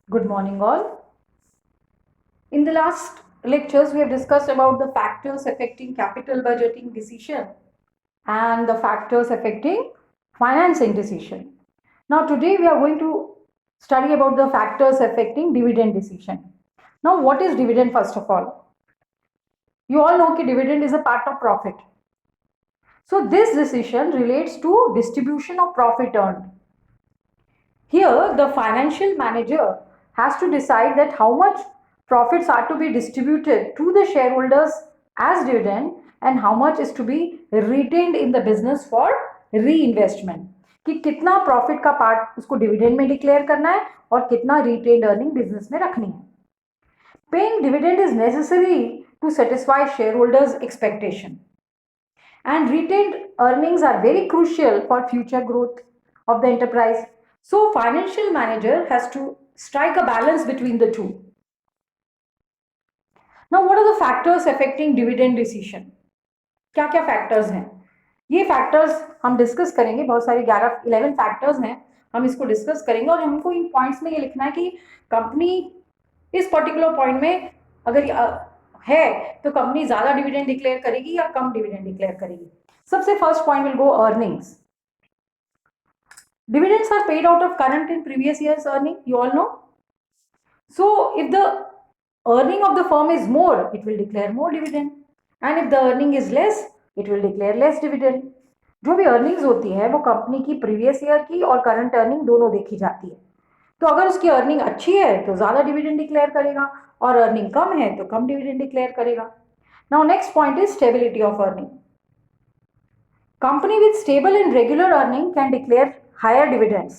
Good morning, all. In the last lectures, we have discussed about the factors affecting capital budgeting decision and the factors affecting financing decision. Now, today we are going to study about the factors affecting dividend decision. Now, what is dividend first of all? You all know that dividend is a part of profit. So, this decision relates to distribution of profit earned. Here, the financial manager has to decide that how much profits are to be distributed to the shareholders as dividend and how much is to be retained in the business for reinvestment. कि कितना profit का part उसको dividend में declare करना है और कितना retained earning business में रखनी है. Paying dividend is necessary to satisfy shareholders' expectation. And retained earnings are very crucial for future growth of the enterprise. So financial manager has to strike a balance between the two. Now what are the factors affecting dividend decision? क्या क्या factors हैं? ये factors हम discuss करेंगे. बहुत सारे 11 factors हैं, हम इसको डिस्कस करेंगे और हमको इन पॉइंट्स में ये लिखना है कि कंपनी इस पर्टिकुलर पॉइंट में अगर है तो कंपनी ज्यादा डिविडेंड डिक्लेयर करेगी या कम डिविडेंड डिक्लेयर करेगी. सबसे first point will go earnings. Dividends are paid out of current and previous year's earning, you all know. So if the earning of the firm is more, it will declare more dividend. And if the earning is less, it will declare less dividend. जो भी earnings होती है वो company की previous year की और current earning दोनों देखी जाती है. तो अगर उसकी अर्निंग अच्छी है तो ज्यादा डिविडेंड डिक्लेयर करेगा और अर्निंग कम है तो कम डिविडेंड डिक्लेयर करेगा. Now next point is stability of earning. Company with stable and regular earning can declare higher dividends,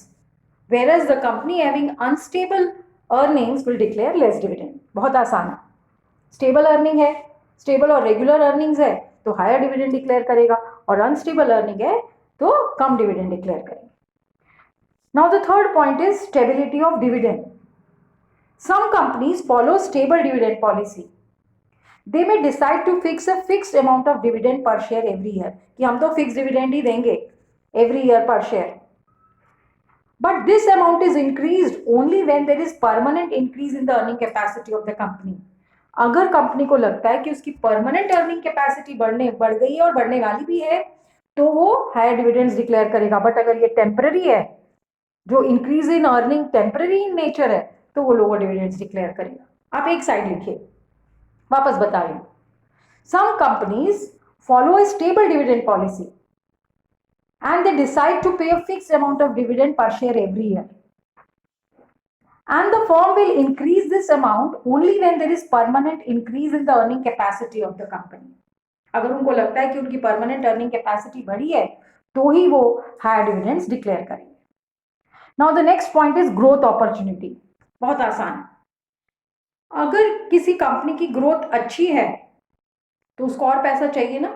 whereas the company having unstable earnings will declare less dividend. बहुत आसान है. Stable earning है, stable और regular earnings है तो higher dividend declare करेगा और unstable earning है तो कम डिविडेंड डिक्लेयर करेगा. Now the third point is stability of dividend. Some companies follow stable dividend policy. They may decide to fix a fixed amount of dividend per share every year. कि हम तो fix dividend ही देंगे every year per share. But this amount is increased only when there is permanent increase in the earning capacity of the company. अगर company को लगता है कि उसकी परमानेंट अर्निंग कैपेसिटी बढ़ गई है और बढ़ने वाली भी है तो वो हायर डिविडेंड्स डिक्लेयर करेगा. बट अगर ये टेम्पररी है, जो increase in earning temporary in nature है, तो वो लोअर डिविडेंड्स डिक्लेयर करेगा. आप एक साइड लिखिए, वापस बता रही हूं. Some companies follow a stable dividend policy and they decide to pay a fixed amount of dividend per share every year. And the firm will increase this amount only when there is permanent increase in the earning capacity of the company. अगर उनको लगता है कि उनकी permanent earning capacity बढ़ी है तो ही वो हायर डिविडेंड्स डिक्लेयर करेंगे. Now the next point is growth opportunity. बहुत आसान. अगर किसी कंपनी की ग्रोथ अच्छी है तो उसको और पैसा चाहिए ना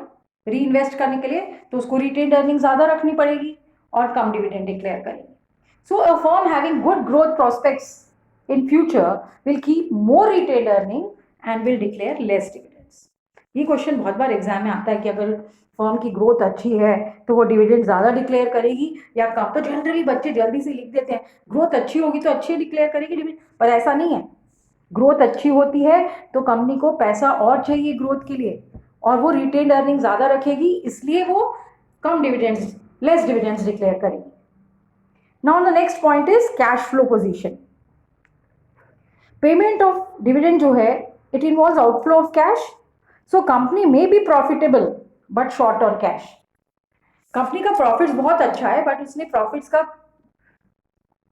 री इन्वेस्ट करने के लिए, तो उसको रिटेन्ड अर्निंग ज्यादा रखनी पड़ेगी और कम डिविडेंड डिक्लेयर करेगी. So a firm having good growth prospects in future will keep more retained earning and will declare less dividends. ये क्वेश्चन बहुत बार एग्जाम में आता है कि अगर फर्म की ग्रोथ अच्छी है तो वो डिविडेंड ज्यादा डिक्लेयर करेगी या कम. तो जनरली बच्चे जल्दी से लिख देते हैं ग्रोथ अच्छी होगी तो अच्छी डिक्लेयर करेगी डिविडेंड, पर ऐसा नहीं है. ग्रोथ अच्छी होती है तो कंपनी को पैसा और चाहिए ग्रोथ के लिए और वो रिटेन्ड अर्निंग ज्यादा रखेगी, इसलिए वो कम डिविडेंड्स लेस डिविडेंड्स डिक्लेयर करेगी. Now the next point is cash flow position. Payment of dividend जो है it involves outflow of cash. So company may be profitable but short on cash. Company का profits बहुत अच्छा है but उसने profits का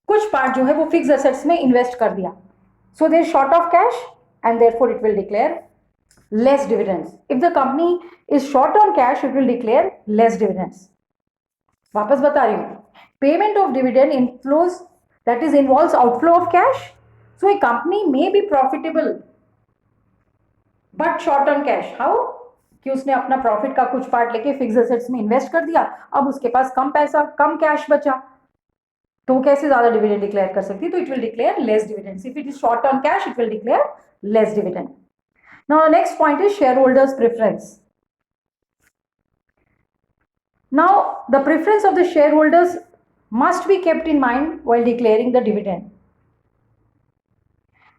कुछ पार्ट जो है वो फिक्स एसेट्स में इन्वेस्ट कर दिया. So they are short of cash and therefore it will declare less dividends. If the company is short on cash, it will declare less dividends. वापस बता रही हूँ. Payment of dividend inflows that is involves outflow of cash. So a company may be profitable but short on cash. How? कि उसने अपना profit का कुछ part लेके फिक्स एसेट्स में इन्वेस्ट कर दिया, अब उसके पास कम पैसा कम कैश बचा तो वो कैसे ज्यादा डिविडेंड डिक्लेयर कर सकती है. तो it will declare less dividends. If it is short on cash it will declare less dividend. Now next point is share holders preference. Now the preference of the share holders must be kept in mind while declaring the dividend.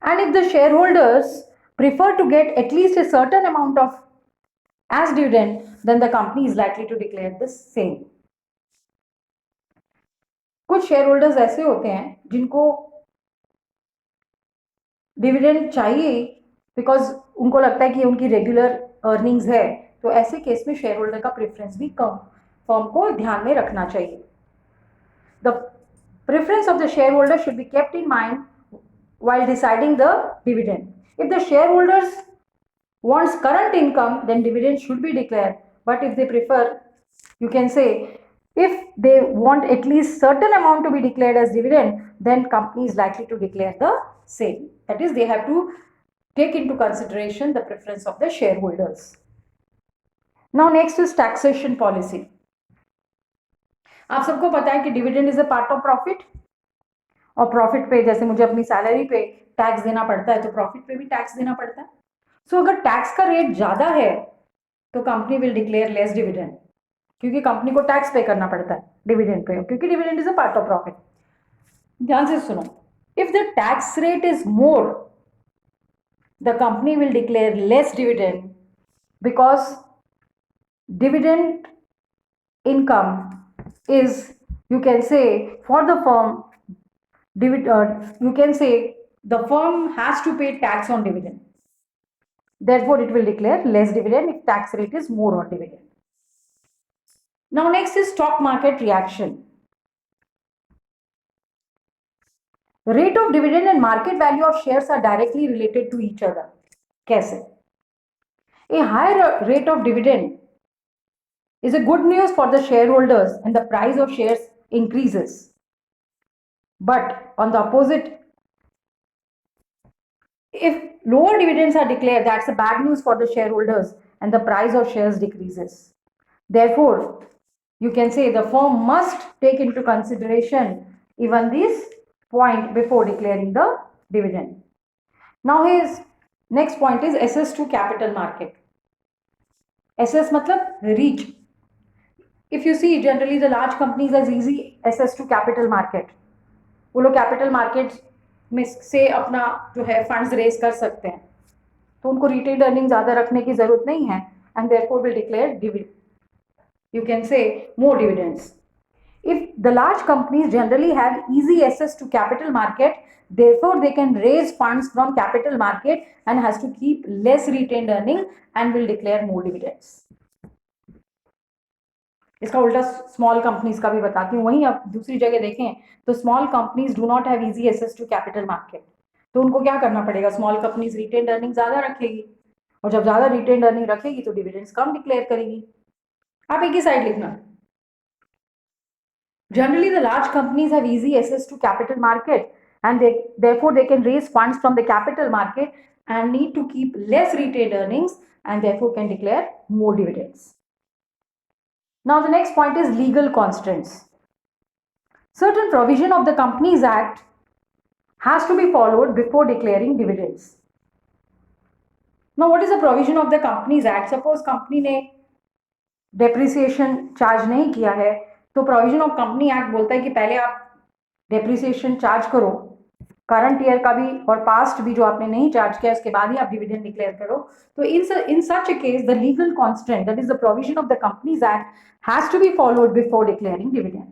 And if the shareholders prefer to get at least a certain amount of as dividend, then the company is likely to declare the same. कुछ share holders ऐसे होते हैं जिनको dividend चाहिए because उनको लगता है कि उनकी रेगुलर अर्निंग्स है, तो ऐसे केस में शेयर होल्डर का प्रेफरेंस भी कम फर्म को ध्यान में रखना चाहिए. The preference of the share holder should be kept in mind while deciding the dividend. If the shareholders wants current income, then dividend should be declared. But if they prefer, you can say, if they want at least certain amount to be declared as dividend, then company is likely to declare the same. That is, they have to take into consideration the preference of the shareholders. Now next is taxation policy. आप सबको पता है कि dividend is a part of profit, और profit पे जैसे मुझे अपनी सैलरी पे टैक्स देना पड़ता है तो प्रॉफिट पे भी टैक्स देना पड़ता है. सो अगर टैक्स का रेट ज्यादा है तो company will declare less dividend, क्योंकि कंपनी को टैक्स पे करना पड़ता है डिविडेंड पे, क्योंकि dividend is a part of profit. ध्यान से सुनो, if the tax rate is more the company will declare less dividend because dividend income is, you can say, for the firm, you can say the firm has to pay tax on dividend. Therefore, it will declare less dividend if tax rate is more on dividend. Now, next is stock market reaction. The rate of dividend and market value of shares are directly related to each other. कैसे? A higher rate of dividend is a good news for the shareholders and the price of shares increases. But on the opposite, if lower dividends are declared, that's a bad news for the shareholders and the price of shares decreases. Therefore, you can say the firm must take into consideration even this point before declaring the dividend. Now his next point is access to capital market. Access matlab reach. If you see, generally the large companies has easy access to capital market. वो लोग capital market में से अपना जो है funds raise कर सकते हैं, तो उनको रिटेन अर्निंग ज़्यादा रखने की ज़रूरत नहीं है, and therefore will declare dividend, you can say, more dividends. If the large companies generally have easy access to capital market, therefore they can raise funds from capital market and has to keep less retained earning and will declare more dividends. इसका उल्टा small companies का भी बताती हूँ. वहीं आप दूसरी जगह देखें तो small companies do not have easy access to capital market, तो उनको क्या करना पड़ेगा, स्मॉल कंपनीज रिटेन अर्निंग ज्यादा रखेगी, और जब ज्यादा रिटेन अर्निंग रखेगी तो डिविडेंड्स कम डिक्लेयर करेगी. आप एक ही साइड लिखना. Generally, the large companies have easy access to capital market and therefore they can raise funds from the capital market and need to keep less retained earnings and therefore can declare more dividends. Now the next point is legal constraints. Certain provision of the Companies Act has to be followed before declaring dividends. Now what is the provision of the Companies Act? Suppose company ने depreciation charge नहीं किया है, तो provision of company act बोलता है कि पहले आप डेप्रिसिएशन चार्ज करो, करंट ईयर का भी और पास्ट भी जो आपने नहीं चार्ज किया, उसके बाद ही आप डिविडेंड डिक्लेयर करो. तो in such a case the legal constant, that is the provision of the companies act, has to be followed before declaring dividend.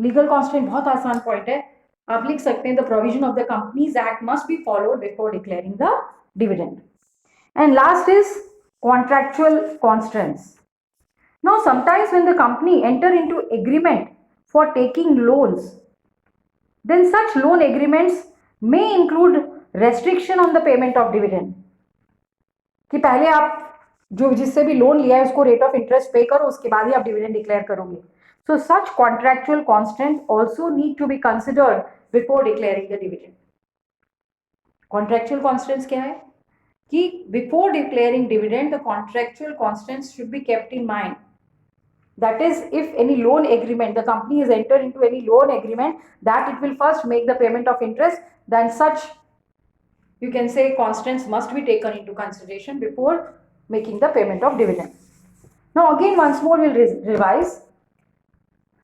Legal constant बहुत आसान पॉइंट है, आप लिख सकते हैं the provision of the companies act must be followed before declaring the dividend. And last is contractual constants. Now, sometimes when the company enter into agreement for taking loans, then such loan agreements may include restriction on the payment of dividend. कि पहले आप जो जिससे भी loan लिया है उसको rate of interest पे करो, उसके बाद ही आप डिविडेंड डिक्लेयर करोगे. So such contractual constraints also need to be considered before declaring the dividend. Contractual constraints क्या है कि before declaring dividend, the contractual constraints should be kept in mind. That is, if any loan agreement, the company has entered into any loan agreement, that it will first make the payment of interest, then such, you can say, constraints must be taken into consideration before making the payment of dividend. Now again, once more we'll revise.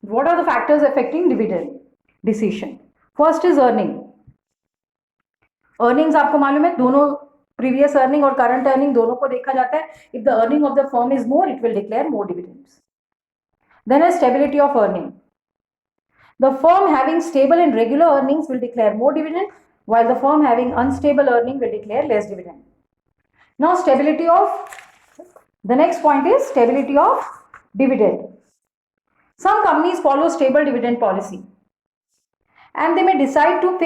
What are the factors affecting dividend decision? First is earning. Earnings आपको मालूम है, दोनों previous earning और current earning दोनों को देखा जाता है. If the earning of the firm is more, it will declare more dividends. Then है stability of earning. The firm having stable and regular earnings will declare more dividend, while the firm having unstable earning will declare less dividend. Now, the next point is stability of dividend. Some companies follow stable dividend policy, and they may decide to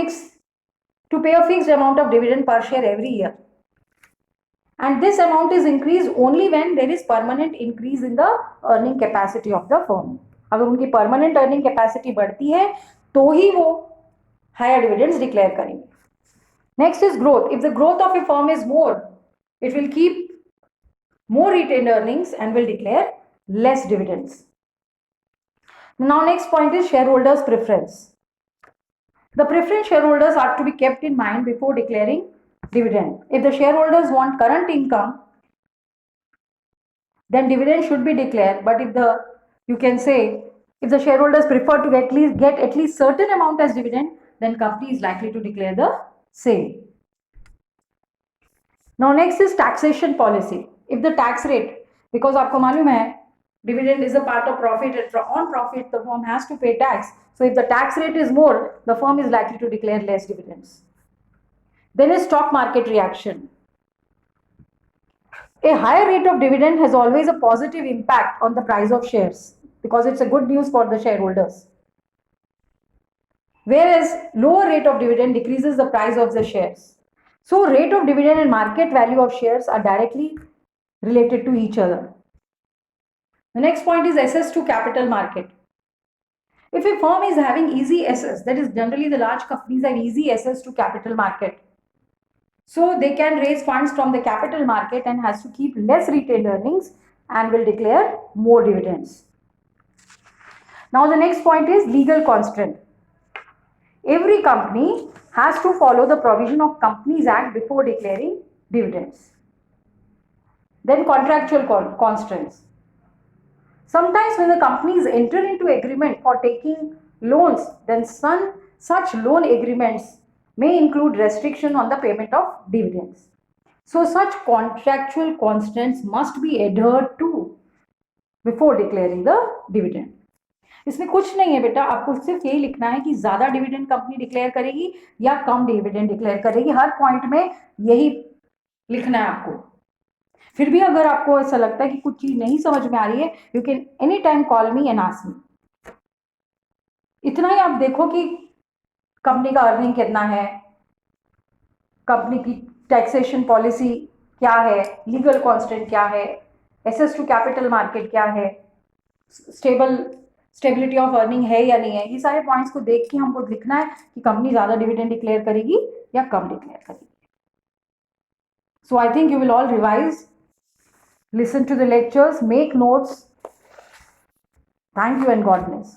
pay a fixed amount of dividend per share every year. And this amount is increased only when there is permanent increase in the earning capacity of the firm. अगर उनकी permanent earning capacity बढ़ती है तो ही वो higher dividends declare करेंगे. Next is growth. If the growth of A firm is more, it will keep more retained earnings and will declare less dividends. Now, next point is shareholders' preference. The preference shareholders are to be kept in mind before declaring dividend. If the shareholders want current income, then dividend should be declared. But if the shareholders prefer to get at least certain amount as dividend, then company is likely to declare the same. Now, next is taxation policy. If the tax rate, because आपको मालूम है dividend is a part of profit, and on profit the firm has to pay tax. So if the tax rate is more, the firm is likely to declare less dividends. Then is stock market reaction. A higher rate of dividend has always a positive impact on the price of shares because it's a good news for the shareholders. Whereas lower rate of dividend decreases the price of the shares. So rate of dividend and market value of shares are directly related to each other. The next point is access to capital market. If a firm is having easy access, that is generally the large companies have easy access to capital market. So they can raise funds from the capital market and has to keep less retained earnings and will declare more dividends. Now the next point is legal constraint. Every company has to follow the provision of Companies Act before declaring dividends. Then contractual constraints. Sometimes when the companies enter into agreement for taking loans, then such loan agreements may include restriction on the payment of dividends. So such contractual constraints must be adhered to before declaring the dividend. इसमें कुछ नहीं है बेटा, आपको सिर्फ यही लिखना है कि ज्यादा डिविडेंड कंपनी डिक्लेयर करेगी या कम डिविडेंड डिक्लेयर करेगी. हर पॉइंट में यही लिखना है आपको. फिर भी अगर आपको ऐसा लगता है कि कुछ चीज नहीं समझ में आ रही है, you can any time call me and ask me. इतना ही आप देखो कि कंपनी का अर्निंग कितना है, कंपनी की टैक्सेशन पॉलिसी क्या है, लीगल कॉन्स्टेंट क्या है, एक्सेस टू कैपिटल मार्केट क्या है, स्टेबिलिटी ऑफ अर्निंग है या नहीं है. ये सारे पॉइंट्स को देख के हमको लिखना है कि कंपनी ज्यादा डिविडेंड डिक्लेयर करेगी या कम डिक्लेयर करेगी. So I think you will all revise, listen to the lectures, make notes. Thank you and God bless.